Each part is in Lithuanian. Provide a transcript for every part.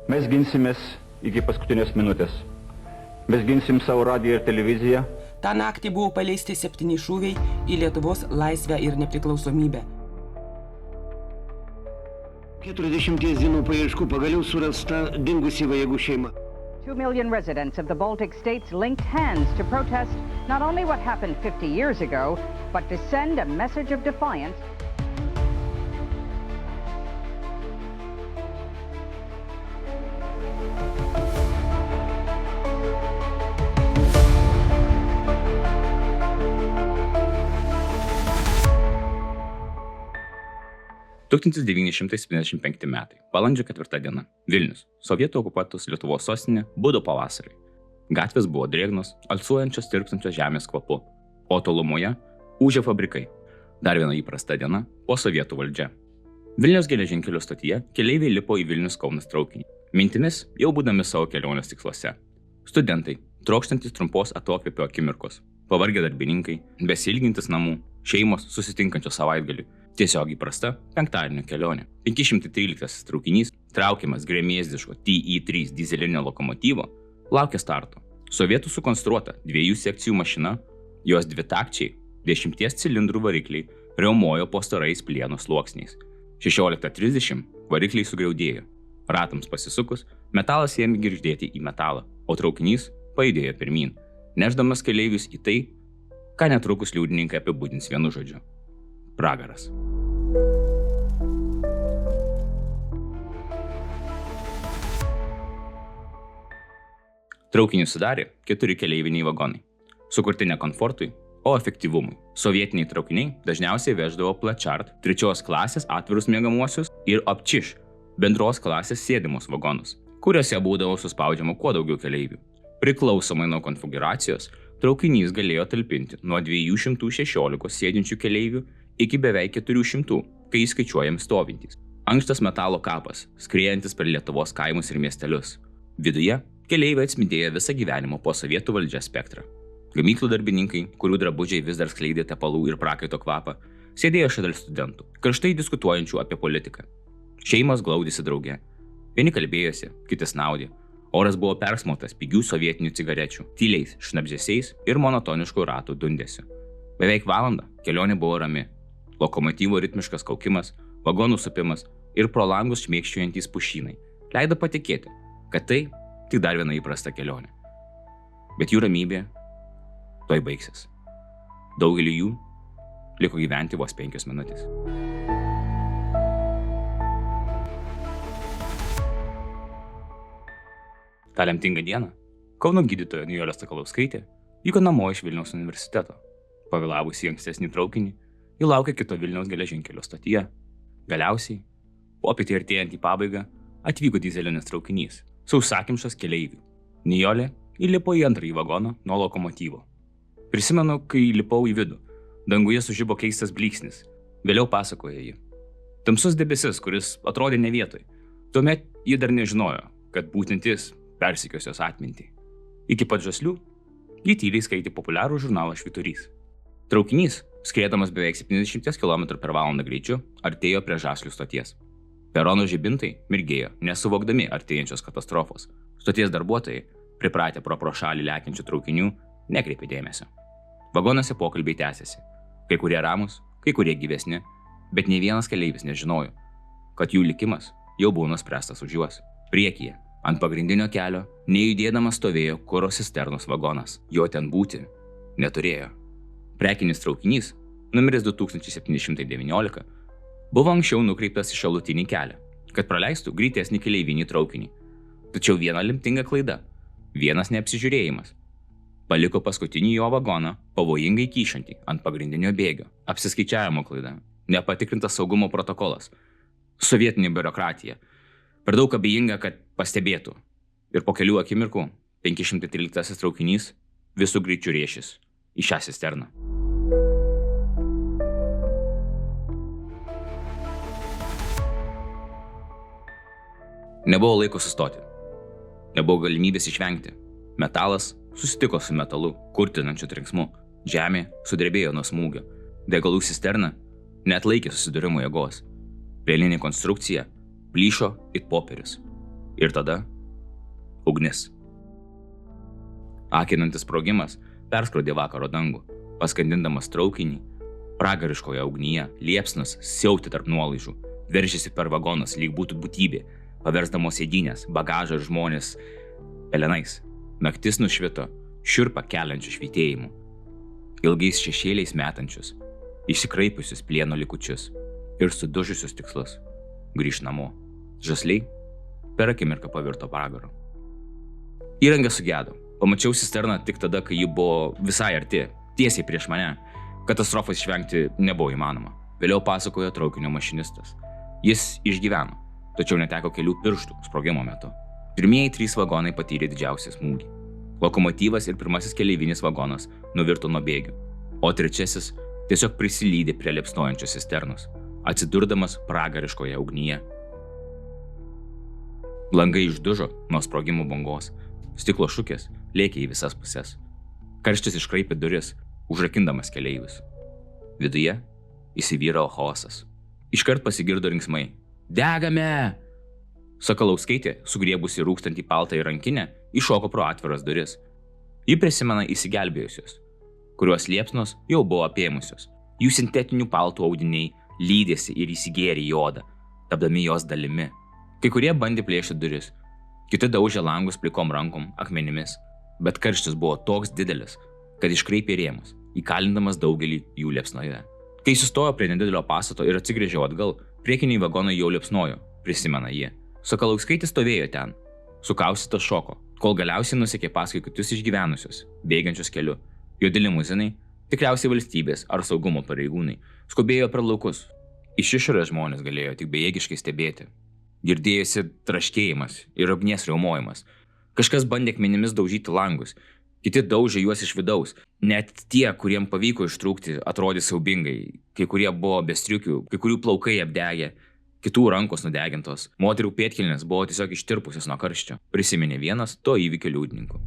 Mes ginsimės iki paskutinės minutės. Mes ginsim savo radiją ir televiziją. Ta naktį buvo paleisti 7 šūviai į Lietuvos laisvę ir nepriklausomybę. 40 dienų paieškų pagaliau surasta dingusi Vajagų šeima. 2 million residents of the Baltic states linked hands to protest not only what happened 50 years ago, but to send a message of defiance. Tūkstantis 1975 metai, balandžio 4 diena, Vilnius, sovietų okupuotos Lietuvos sostinė, budo pavasarį. Gatvės buvo drėgnos, alsuojančios tirpstančios žemės kvapu, o tolumoje ūžė fabrikai. Dar viena įprasta diena po sovietų valdžia. Vilniaus geležinkelio stotyje keleiviai lipo į Vilnius-Kaunas traukinį. Mintimis jau būdami savo kelionės tiksluose. Studentai, trokštantis trumpos atokvėpio akimirkos, pavargę darbininkai, besiilgintis namų, šeimos susitinkančios savaitgalį. Tiesiog įprasta penktadienio kelionė. 513 traukinys, traukiamas gremėzdiško TE3 dizelinio lokomotyvo, laukia starto. Sovietų sukonstruota 2 sekcijų mašina, jos dvitakčiai, 10 cilindrų varikliai riaumojo po storais plieno sluoksniais. 16:30 varikliai sugriaudėjo. Ratams pasisukus, metalas ėmė girgždėti į metalą, o traukinys pajudėjo pirmyn, nešdamas keleivius į tai, ką netrukus liudininkai apibūdins vienu žodžiu – pragaras. Traukinį sudarė 4 keleiviniai vagonai, sukurti ne komfortui, o efektyvumui. Sovietiniai traukiniai dažniausiai veždavo Plačart 3 klasės atvirus miegamuosius ir Opčiš bendros klasės sėdimus vagonus, kuriuose būdavo suspaudžiama kuo daugiau keleivių. Priklausomai nuo konfiguracijos, traukinys galėjo talpinti nuo 216 sėdinčių keleivių iki beveik 400, kai įskaičiuojami stovintys. Ankštas metalo kapas, skriejantis per Lietuvos kaimus ir miestelius. Viduje keleiviai atspindėjo visą gyvenimo po sovietų valdžia spektrą. Gamyklų darbininkai, kurių drabužiai vis dar skleidė tepalų ir prakaito kvapą, sėdėjo šalia studentų, karštai diskutuojančių apie politiką. Šeimos glaudėsi drauge. Vieni kalbėjosi, kiti snaudė. Oras buvo persmelktas pigių sovietinių cigarečių, tyliais šnabždesiais ir monotoniškų ratų dundesiu. Beveik valandą kelionė buvo rami. Lokomotyvo ritmiškas kaukimas, vagonų supimas ir pro langus šmėkščiuojantys pušynai leido patikėti, kad tai tik dar viena įprasta kelionė. Bet jų ramybė tuoj baigsis. Daugelį jų liko gyventi vos 5 minutės. Ta lemtinga diena Kauno gydytoja Nijolė Sakalauskaitė vyko namo iš Vilniaus universiteto. Pavėlavusi į ankstesnį traukinį, ji laukė kito Vilniaus geležinkelio stotyje. Galiausiai, popietį artėjant į pabaigą, atvyko dyzelinis traukinys su užsakymšas keleivių. Nijolė įlipo į antrąjį vagoną nuo lokomotyvo. Prisimenu, kai įlipau į vidų, danguje sužibo keistas blyksnis. Vėliau pasakoja ji. Tamsus debesis, kuris atrodė ne vietoj. Tuomet ji dar nežinojo, kad būtent jis persekios jos atmintį. Iki pat žaslių, ji tyliai skaitė populiarų žurnalą Švyturys. Traukinys, skriedamas beveik 70 km/h greičiu, artėjo prie Žaslių stoties. Perono žibintai mirgėjo, nesuvokdami artėjančios katastrofos. Stoties darbuotojai, pripratę pro šalį lekiančių traukinių, nekreipė dėmesio. Vagonuose pokalbiai tęsėsi. Kai kurie ramus, kai kurie gyvesni, bet nei vienas keleivis nežinojo, kad jų likimas jau buvo nuspręstas už juos. Priekyje, ant pagrindinio kelio, nejudėdamas stovėjo kuro cisternos vagonas. Jo ten būti neturėjo. Prekinis traukinys, numeris 2719, buvo anksčiau nukreiptas į šalutinį kelią, kad praleistų greitesnį keleivinį traukinį. Tačiau viena lemtinga klaida, vienas neapsižiūrėjimas. Paliko paskutinį jo vagoną, pavojingai kyšantį ant pagrindinio bėgio. Apsiskaičiavimo klaida, nepatikrintas saugumo protokolas, sovietinė biurokratija, per daug abejinga, kad pastebėtų. Ir po kelių akimirkų 513 traukinys visų greičių rėšis į šią cisterną. Nebuvo laiko sustoti. Nebuvo galimybės išvengti. Metalas susitiko su metalu, kurtinančiu trenksmu. Žemė sudrebėjo nuo smūgio. Degalų cisterna neatlaikė susidūrimo jėgos. Plieninė konstrukcija plyšo it popierius. Ir tada ugnis. Akinantis sprogimas perskrodė vakaro dangų, paskandindamas traukinį, pragariškoje ugnyje liepsnas siautė tarp nuolaižų, veržėsi per vagonus, lyg būtų būtybė, paversdamos sėdynės, bagažą ir žmonės pelenais. Naktis nušvito šiurpą keliančių švytėjimų, ilgais šešėliais metančius, išsikraipiusius plieno likučius ir sudužusius tikslus. Grįš namo. Žasliai per akimirką pavirto pragaru. Įranga sugedo. Pamačiau cisterną tik tada, kai ji buvo visai arti, tiesiai prieš mane. Katastrofos išvengti nebuvo įmanoma. Vėliau pasakojo traukinio mašinistas. Jis išgyveno, tačiau neteko kelių pirštų sprogimo metu. Pirmieji 3 vagonai patyrė didžiausią smūgį. Lokomotyvas ir pirmasis keleivinis vagonas nuvirto nuo bėgių, o trečiasis tiesiog prisilydė prie liepsnojančios cisternos, atsidurdamas pragariškoje ugnyje. Langai išdužo nuo sprogimo bangos, stiklo šukės lėkė į visas puses. Karštis iškraipė duris, užrakindamas keleivius. Viduje įsivyravo chaosas. Iškart pasigirdo rinksmai. Degame! Sakalauskaitė, sugriebusi rūkstantį paltą į rankinę, iššoko pro atviras duris. Ji prisimena įsigelbėjusius, kuriuos liepsnos jau buvo apėmusios. Jų sintetinių paltų audiniai lydėsi ir įsigėrė į odą, tapdami jos dalimi. Kai kurie bandė plėšti duris, kiti daužė langus plikom rankom, akmenimis, bet karštis buvo toks didelis, kad iškraipė rėmus, įkalindamas daugelį jų liepsnoje. Kai sustojo prie nedidelio pastato ir atsigręžė atgal, priekiniai vagonai jau liepsnojo, prisimena jie. Sakalauskaitė stovėjo ten, sukaustytas šoko, kol galiausiai nusekė paskui kitus išgyvenusius, bėgančius keliu. Juodi limuzinai, tikriausiai valstybės ar saugumo pareigūnai, skubėjo per laukus. Iš išorės žmonės galėjo tik bejėgiškai stebėti. Girdėjosi traškėjimas ir ugnies riaumojimas. Kažkas bandė akmenimis daužyti langus, kiti daužė juos iš vidaus. Net tie, kuriem pavyko ištrūkti, atrodė siaubingai. Kai kurie buvo be striukių, kai kurių plaukai apdegė, kitų rankos nudegintos. Moterų pėdkelnės buvo tiesiog ištirpusios nuo karščio, prisiminė vienas to įvykio liudininkų.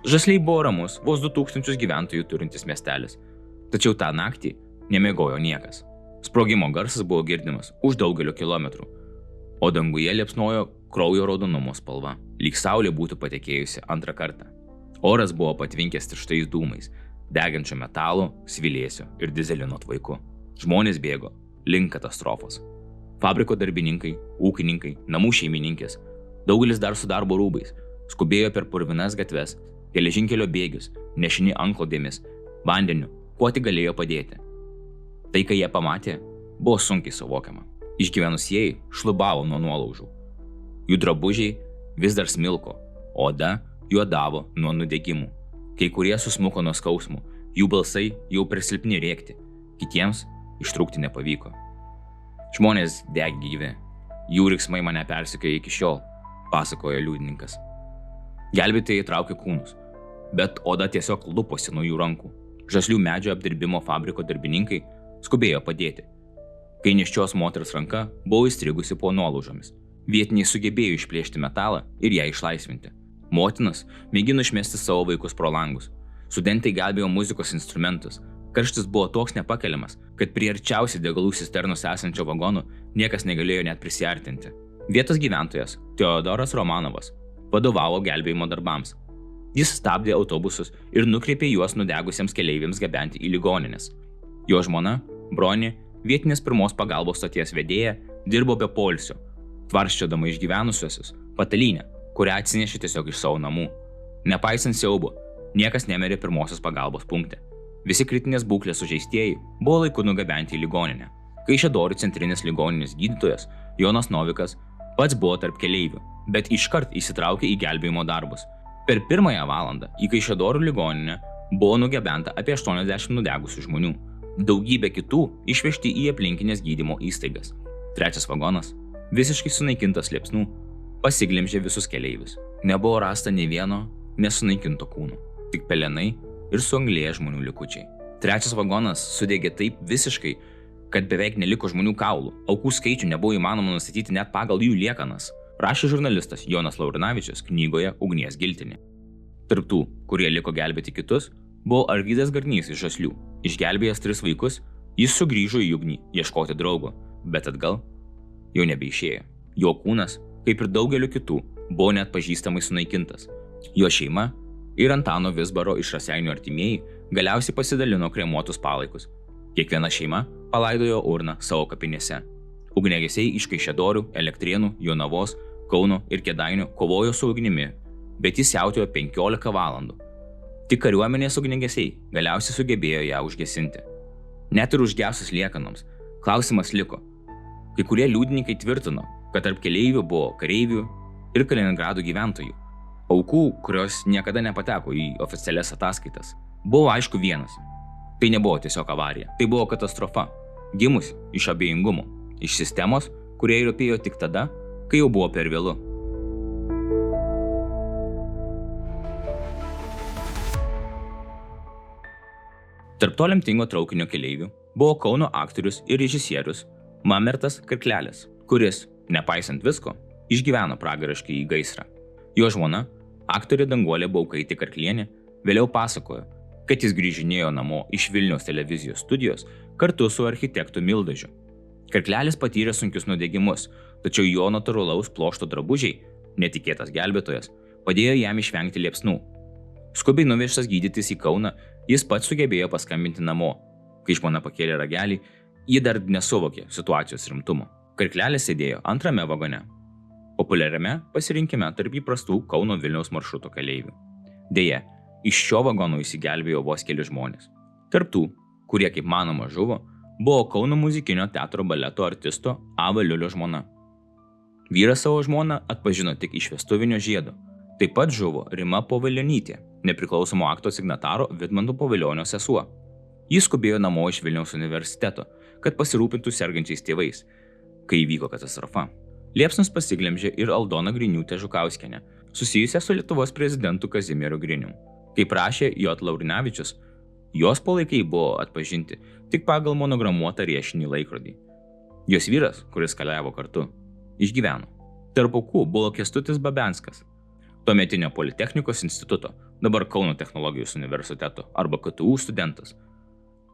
Žasliai buvo ramus, vos 2000 gyventojų turintis miestelis. Tačiau tą naktį nemiegojo niekas. Sprogimo garsas buvo girdimas už daugelio kilometrų, o danguje liepsnojo kraujo raudonumo spalva, lyg saulė būtų patekėjusi antrą kartą. Oras buvo patvinkęs tirštais dūmais, degančio metalo, svilėsio ir dizelino tvaiku. Žmonės bėgo link katastrofos. Fabriko darbininkai, ūkininkai, namų šeimininkės, daugelis dar su darbo rūbais, skubėjo per purvinas gatves, geležinkelio bėgius, nešini antklodėmis, vandeniu, kuo tik galėjo padėti. Tai, kai jie pamatė, buvo sunkiai suvokiama. Išgyvenusieji šlubavo nuo nuolaužų. Jų drabužiai vis dar smilko, oda juodavo nuo nudegimų. Kai kurie susmuko nuo skausmų, jų balsai jau per silpni rėkti, kitiems ištrūkti nepavyko. Žmonės degė gyvi, jų riksmai mane persekioja iki šiol, pasakojo liudininkas. Gelbėtojai traukė kūnus, bet oda tiesiog luposi nuo jų rankų. Žaslių medžio apdirbimo fabriko darbininkai skubėjo padėti. Kai nėščios moters ranka buvo įstrigusi po nuolaužomis, vietiniai sugebėjo išplėšti metalą ir ją išlaisvinti. Motinas mėgino išmesti savo vaikus pro langus. Studentai gelbėjo muzikos instrumentus. Karštis buvo toks nepakeliamas, kad prie arčiausiai degalų cisternos esančio vagonų niekas negalėjo net prisiartinti. Vietos gyventojas Teodoras Romanovas vadovavo gelbėjimo darbams. Jis stabdė autobusus ir nukreipė juos nudegusiems keleiviams gabenti į ligonines. Jo žmona, Bronė, vietinės pirmos pagalbos stoties vedėja, dirbo be poilsio, tvarsčiodama išgyvenusiuosius patalynę, kurią atsinešė tiesiog iš savo namų. Nepaisant siaubo, niekas nemirė pirmosios pagalbos punkte. Visi kritinės būklės sužeistieji buvo laiku nugabenti į ligoninę. Kaišiadorių centrinės ligoninės gydytojas Jonas Novikas pats buvo tarp keleivių, bet iškart įsitraukė į gelbėjimo darbus. Per pirmąją valandą į Kaišiadorių ligoninę buvo nugabenta apie 80 nudegusių žmonių. Daugybė kitų išvežti į aplinkinės gydymo įstaigas. Trečias vagonas, visiškai sunaikintas liepsnų, pasiglemžė visus keleivius. Nebuvo rasta nei vieno nesunaikinto kūno, tik pelenai ir suanglėję žmonių likučiai. Trečias vagonas sudegė taip visiškai, kad beveik neliko žmonių kaulų. Aukų skaičių nebuvo įmanoma nustatyti net pagal jų liekanas, rašė žurnalistas Jonas Laurinavičius knygoje Ugnies giltinė. Tarp tų, kurie liko gelbėti kitus, buvo Arvydas Garnys iš Žaslių. Išgelbėjęs 3 vaikus, jis sugrįžo į ugnį ieškoti draugo, bet atgal jau nebeišėjo. Jo kūnas, kaip ir daugelio kitų, buvo neatpažįstamai sunaikintas. Jo šeima ir Antano Vizbaro iš Raseinių artimieji galiausiai pasidalino kremuotus palaikus. Kiekviena šeima palaidojo urną savo kapinėse. Ugniagesiai iš Kaišiadorių, Elektrėnų, Jonavos, Kauno ir Kėdainių kovojo su ugnimi, bet jis siautėjo 15 valandų. Tik kariuomenės ugniagesiai galiausiai sugebėjo ją užgesinti. Net ir užgesus liekanoms, klausimas liko. Kai kurie liudininkai tvirtino, kad tarp keleivių buvo kareivių ir Kaliningrado gyventojų. Aukų, kurios niekada nepateko į oficialias ataskaitas, buvo aišku vienas. Tai nebuvo tiesiog avarija, tai buvo katastrofa, gimusi iš abejingumo, iš sistemos, kurie rūpėjo tik tada, kai jau buvo per vėlu. Tarp to lemtingo traukinio keleivių buvo Kauno aktorius ir režisierius Mamertas Karklelis, kuris, nepaisant visko, išgyveno pragariškai į gaisrą. Jo žmona, aktorė Danguolė Baukaitė Karklienė, vėliau pasakojo, kad jis grįžinėjo namo iš Vilniaus televizijos studijos kartu su architektu Mildažiu. Karklelis patyrė sunkius nudegimus, tačiau jo natūralaus pluošto drabužiai, netikėtas gelbėtojas, padėjo jam išvengti liepsnų. Skubiai nuvežtas gydytis į Kauną, jis pats sugebėjo paskambinti namo. Kai žmona pakėlė ragelį, ji dar nesuvokė situacijos rimtumo. Karklelis sėdėjo antrame vagone, populiariame pasirinkime tarp įprastų Kauno Vilniaus maršruto keleivių. Deja, iš šio vagono išsigelbėjo vos keli žmonės. Tarp tų, kurie kaip manoma žuvo, buvo Kauno muzikinio teatro baleto artisto Ava Liulio žmona. Vyras savo žmoną atpažino tik iš vestuvinio žiedo. Taip pat žuvo Rima Povilionytė, nepriklausomo akto signataro Vidmanto Povilionio sesuo. Jis skubėjo namo iš Vilniaus universiteto, kad pasirūpintų sergančiais tėvais, kai įvyko katastrofa. Liepsnus pasiglemžė ir Aldona Griniūtė Žukauskienė, susijusią su Lietuvos prezidentu Kazimieru Grinium. Kaip rašė J. Laurinavičius, jos palaikai buvo atpažinti tik pagal monogramuotą riešinį laikrodį. Jos vyras, kuris keliavo kartu, išgyveno. Tarp aukų buvo Kęstutis Babenskas, tuometinio Politechnikos instituto, dabar Kauno technologijos universiteto arba KTU studentas,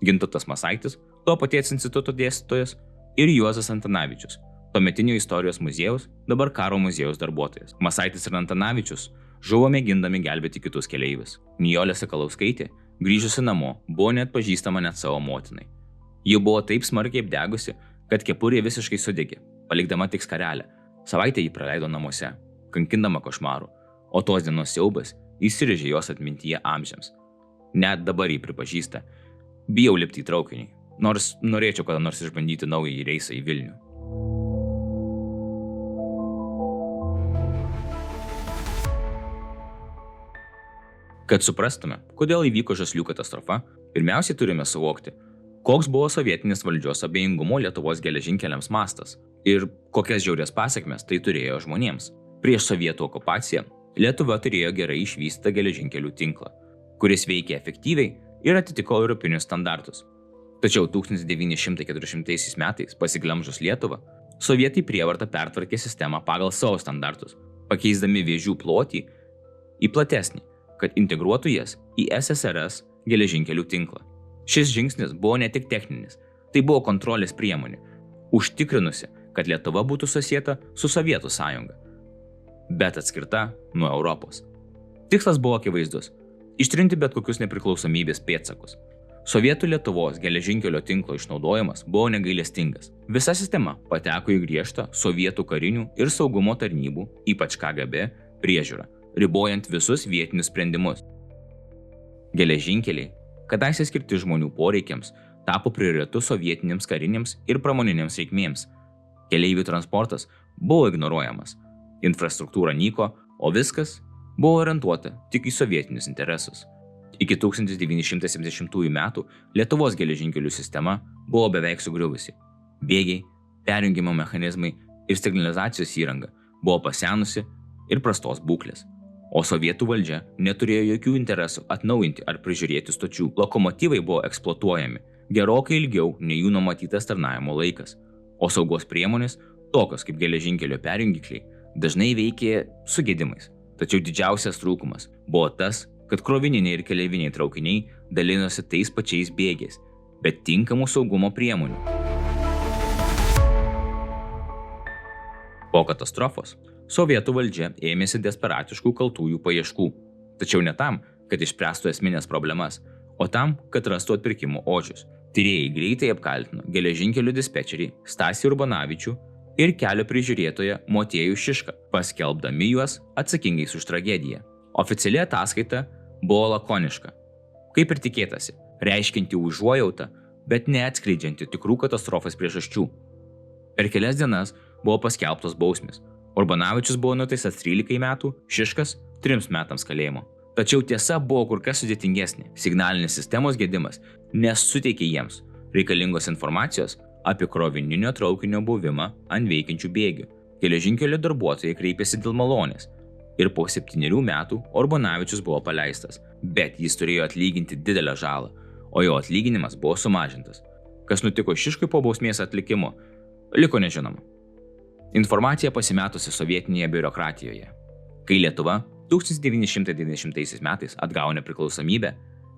Gintautas Masaitis, to paties instituto dėstytojas, ir Juozas Antanavičius, tuometinio istorijos muziejaus, dabar karo muziejaus darbuotojas. Masaitis ir Antanavičius žuvo mėgindami gelbėti kitus keleivius. Nijolė Sakalauskaitė, grįžusi namo, buvo neatpažįstama net savo motinai. Ji buvo taip smarkiai apdegusi, kad kepurė visiškai sudegė, palikdama tik skarelę. Savaitę jį praleido namuose, kankindama košmarų, o tos dienos siaubas įsirėžė jos atmintyje amžiams. Net dabar jį pripažįsta, bijau lipti į traukinį, nors norėčiau kada nors išbandyti naująjį reisą į Vilnių. Kad suprastume, kodėl įvyko Žaslių katastrofa, pirmiausiai turime suvokti, koks buvo sovietinės valdžios abejingumo Lietuvos geležinkeliams mastas ir kokias žiaurias pasekmes tai turėjo žmonėms. Prieš sovietų okupaciją Lietuva turėjo gerai išvystytą geležinkelių tinklą, kuris veikė efektyviai ir atitiko europinius standartus. Tačiau 1940 metais pasiglemžus Lietuvą, sovietai prievarta pertvarkė sistemą pagal savo standartus, pakeisdami vėžių plotį į platesnį, kad integruotų jas į SSRS geležinkelių tinklą. Šis žingsnis buvo ne tik techninis, tai buvo kontrolės priemonė, užtikrinusi, kad Lietuva būtų susieta su Sovietų sąjunga, bet atskirta nuo Europos. Tikslas buvo akivaizdus – ištrinti bet kokius nepriklausomybės pėdsakus. Sovietų Lietuvos geležinkelio tinklo išnaudojimas buvo negailestingas. Visa sistema pateko į griežtą sovietų karinių ir saugumo tarnybų, ypač KGB, priežiūrą, ribojant visus vietinius sprendimus. Geležinkeliai, kadaise skirti žmonių poreikiams, tapo prioritetu sovietinėms karinėms ir pramoninėms reikmėms. Keleivių transportas buvo ignoruojamas, infrastruktūra nyko, o viskas buvo orientuota tik į sovietinius interesus. Iki 1970 metų Lietuvos geležinkelių sistema buvo beveik sugriuvusi. Bėgiai, perjungimo mechanizmai ir signalizacijos įranga buvo pasenusi ir prastos būklės. O sovietų valdžia neturėjo jokių interesų atnaujinti ar prižiūrėti stočių. Lokomotyvai buvo eksploatuojami gerokai ilgiau nei jų numatytas tarnavimo laikas, o saugos priemonės, tokios kaip geležinkelio perjungikliai, dažnai veikė su gedimais. Tačiau didžiausias trūkumas buvo tas, kad krovininiai ir keleiviniai traukiniai dalinosi tais pačiais bėgiais, bet tinkamų saugumo priemonių. Po katastrofos sovietų valdžia ėmėsi desperatiškų kaltųjų paieškų, tačiau ne tam, kad išspręstų esminės problemas, o tam, kad rastų atpirkimo ožius. Tyrėjai greitai apkaltino geležinkelių dispečerį Stasį Urbanavičių ir kelio prižiūrėtoją Motiejų Šišką, paskelbdami juos atsakingais už tragediją. Oficiali ataskaita buvo lakoniška, kaip ir tikėtasi, reiškianti užuojautą, bet neatskleidžianti tikrų katastrofos priežasčių. Per kelias dienas buvo paskelbtos bausmės. Urbanavičius buvo nuteistas 13 metų, Šiškas 3 metams kalėjimo. Tačiau tiesa buvo kur kas sudėtingesnė. Signalinės sistemos gedimas nesuteikė jiems reikalingos informacijos apie krovininio traukinio buvimą ant veikiančių bėgių. Geležinkelio darbuotojai kreipėsi dėl malonės ir po 7 metų Urbanavičius buvo paleistas, bet jis turėjo atlyginti didelę žalą, o jo atlyginimas buvo sumažintas. Kas nutiko Šiškui po bausmės atlikimo, liko nežinoma. Informacija pasimetusi sovietinėje biurokratijoje. Kai Lietuva 1990 metais atgavo nepriklausomybę,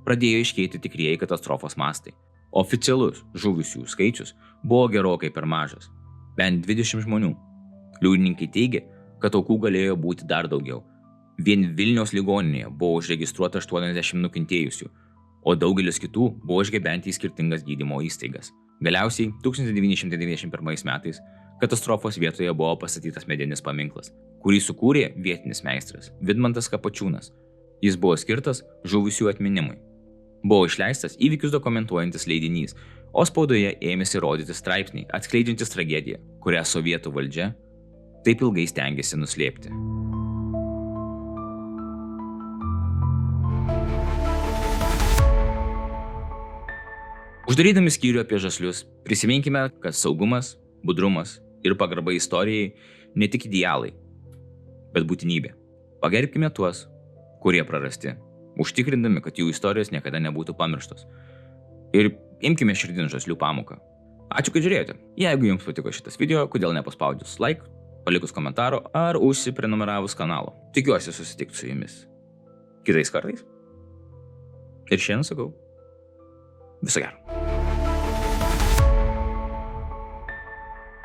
pradėjo iškėti tikrieji katastrofos mastai. Oficialus žuvusiųjų skaičius buvo gerokai per mažas, bent 20 žmonių. Liudininkai teigia, kad aukų galėjo būti dar daugiau. Vien Vilniaus ligoninėje buvo užregistruota 80 nukentėjusių, o daugelis kitų buvo išgabenti į skirtingas gydymo įstaigas. Galiausiai 1991 metais katastrofos vietoje buvo pastatytas medinis paminklas, kurį sukūrė vietinis meistras Vidmantas Kapačiūnas. Jis buvo skirtas žuvusių atminimui. Buvo išleistas įvykius dokumentuojantis leidinys, o spaudoje ėmėsi rodyti straipsniai atskleidžiantis tragediją, kurią sovietų valdžia taip ilgai stengiasi nuslėpti. Uždarydami skyrių apie žaslius, prisiminkime, kad saugumas, budrumas ir pagarba istorijai ne tik idealai, bet būtinybė. Pagerbkime tuos, kurie prarasti, užtikrindami, kad jų istorijos niekada nebūtų pamirštos. Ir imkime širdin žaslių pamoką. Ačiū, kad žiūrėjote. Jeigu jums patiko šitas video, kodėl nepaspaudžius like, palikus komentaro ar užsiprenumeravus kanalo. Tikiuosi susitikti su jumis kitais kartais. Ir šiandien sakau, viso gero.